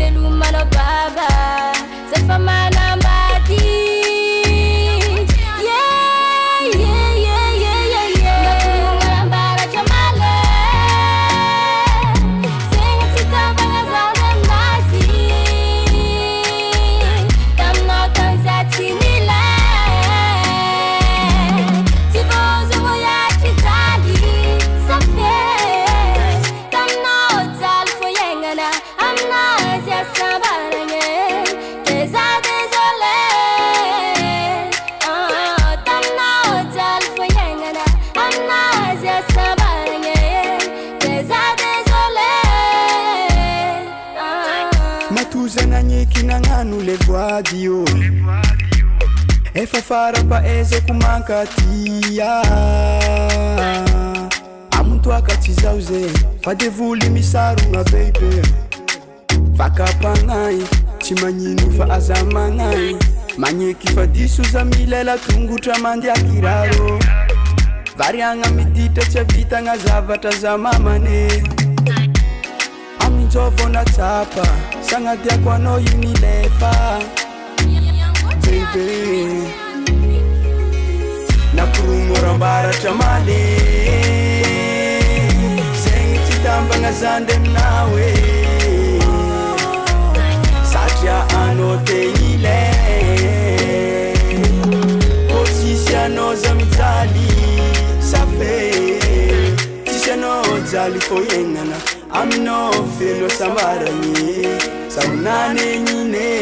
velumana baba Sefa mana mbadi Kinanganu le guadio e fa fara paese kumankatia amuntu akatizauze padevuli misarunga baby fakapangai chimanyinu fa azamangai manyeki fadisu za milela tungutra mandi akiraro varianga mitita cha vita nga zavata za mamane aminjovo na tapa sanga dia kwa no unilefa baby na kurumura mbara chamale sengi chitamba nga zande mnawe satya anote ile posisiano za mitali safe tishano zali foyengana amino felo sambaranye saunane nyine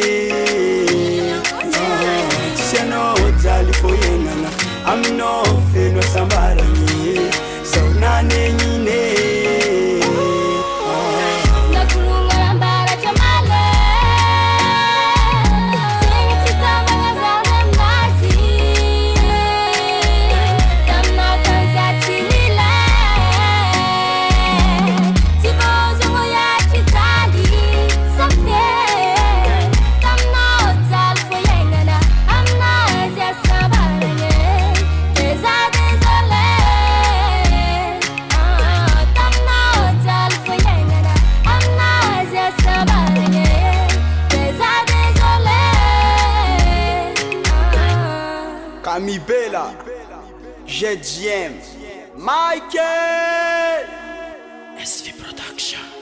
tishano zali foyengana amino felo sambaranye saunane nyine KHAMIBELLA, ZGM, Michael, SV Production.